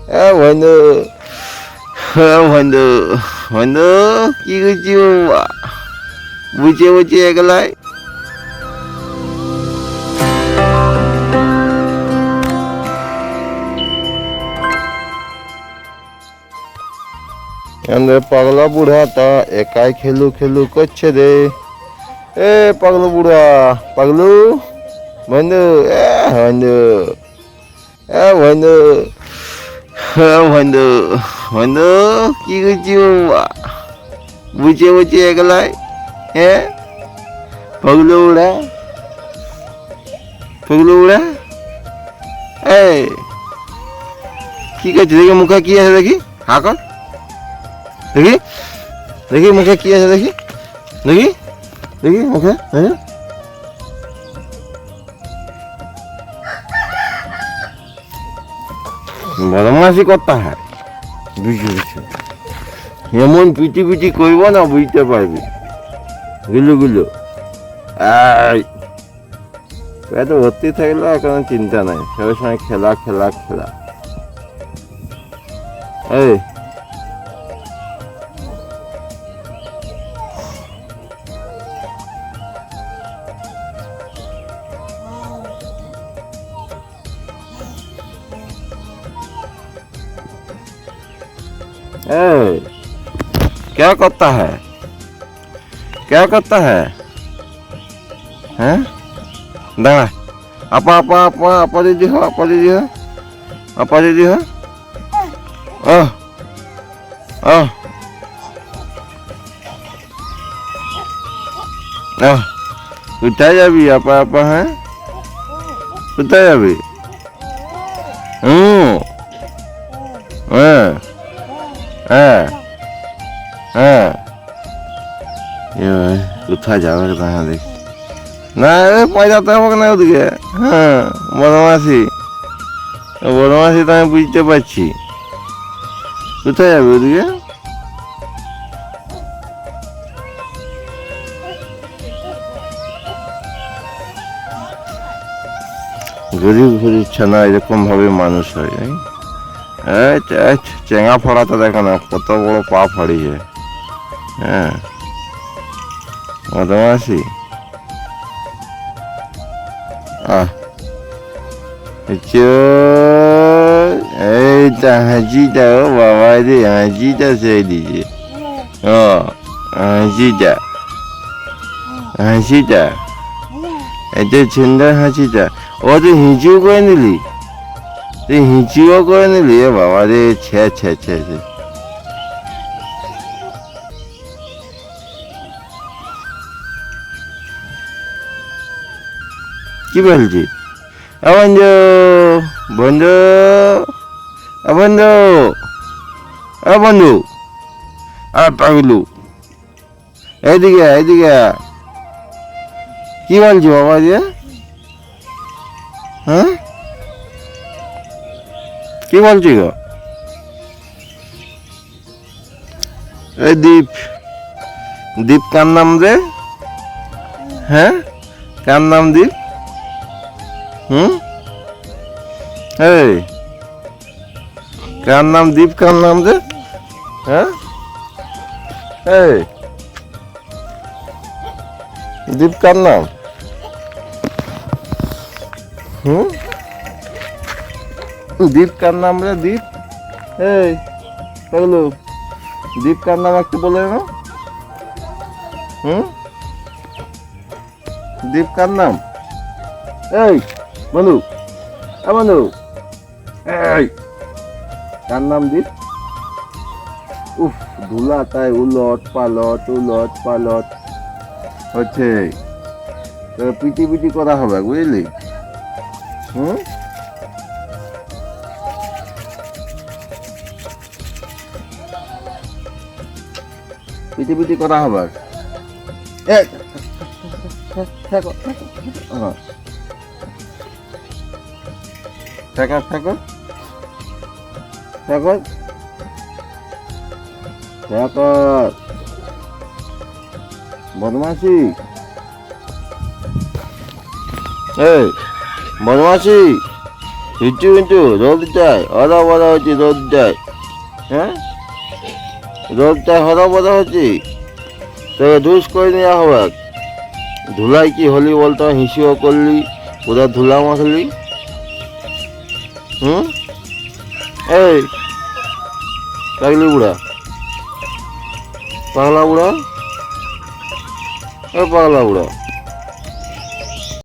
বন্ধু, বন্ধু, বন্ধু, কি করছি বাবা? বুঝে বুঝে একলাই পাগলা বুড়া তা একাই খেলু খেলু করছে রে। এ পাগলু বুড়া, পাগলু বন্ধু, বন্ধু, বন্ধু, বন্ধু, বন্ধু, কি করছি বাবা? বুঝে বুঝে একলাই পাগলু বুড়া, পাগলু বুড়া, কি করছি দেখি? মুখে কি আছে দেখি? হা কর দেখি, দেখি মুখে কি আছে দেখি, দেখি, দেখি মুখে বদমাসি করতে হয়। বুঝছি, এমন পিটি পিটি করব না, বুঝতে পারবি? গুলো গুলো এত ভর্তি থাকলে কোনো চিন্তা নাই, সব সময় খেলা খেলা খেলা। এই क्या करता है, क्या करता है? हैं दाड़ा আপা আপা আপা আপা দিদি हो, আপা দিদি हो, আপা দিদি हो। কোথায় যাবি আপা আপা? হ্যাঁ কোথায় যাবি? হ্যাঁ হ্যাঁ হ্যাঁ, কোথায় যাবে দেখা দেখি না, পয়সাতে হবে না ওদিকে। হ্যাঁ বদমাসি, বদমাসি তো আমি বুঝতে পারছি। কোথায় যাবে ওদিকে? গরিব গরিব ছানা এরকম ভাবে মানুষ হয়। চেঙা ফড়াটা দেখো না, কত বড় পা ফাড়িছে। হ্যাঁ বদমাসি। এইটা হাঁচিটা, ও বাবা রে, হাঁচিটা সেই দিছে। হাঁচিটা, হাঁচিটা এত সুন্দর হাঁচিটা। ও তুই হিঁচিও করে নিলি, তুই হিঁচিও করে নিলি? এ বাবা রে, ছে ছে ছে ছে। কি বলছি? বন্ধু, বন্ধু, বন্ধু, বন্ধু, পাগলু এইদিকে এইদিকে। কি বলছি বাবা দিয়ে? হ্যাঁ কি বলছি গো? এই দীপ, দীপ কার নাম রে? হ্যাঁ কার নাম দীপ? এই কার নাম দীপ? কার নাম রে? হ্যাঁ এই দীপ কার নাম? দীপ কার নাম রে? দীপ, এই পাগলু, দীপ কার নাম একটু বলে না? দীপ কার নাম? এই বন্ধু, বন্ধু, এই কার নাম দীপ? উফ, ধুলা তাই উলট পালট উলট পালট হচ্ছে। পিটি পিটি করা হবে, বুঝলি? পিটি পিটি করা হবে। ঠেকো ঠেকো ঠেকো ঠেকো ঠেকো, বদমাসি। এই বদমাসি, হিচু হিচু রোদ যায় হরবর হচ্ছে রোদ যায় হ্যাঁ রোদ যায় হরবর হচ্ছে তোকে দুষ করে নেওয়া হবে ধুলাই কি হলি বলতো হিসিও করলি পুরা ধুলা মাখলি এই লাগলি বুড়া পাগলা বুড়া এ পাগলা বুড়া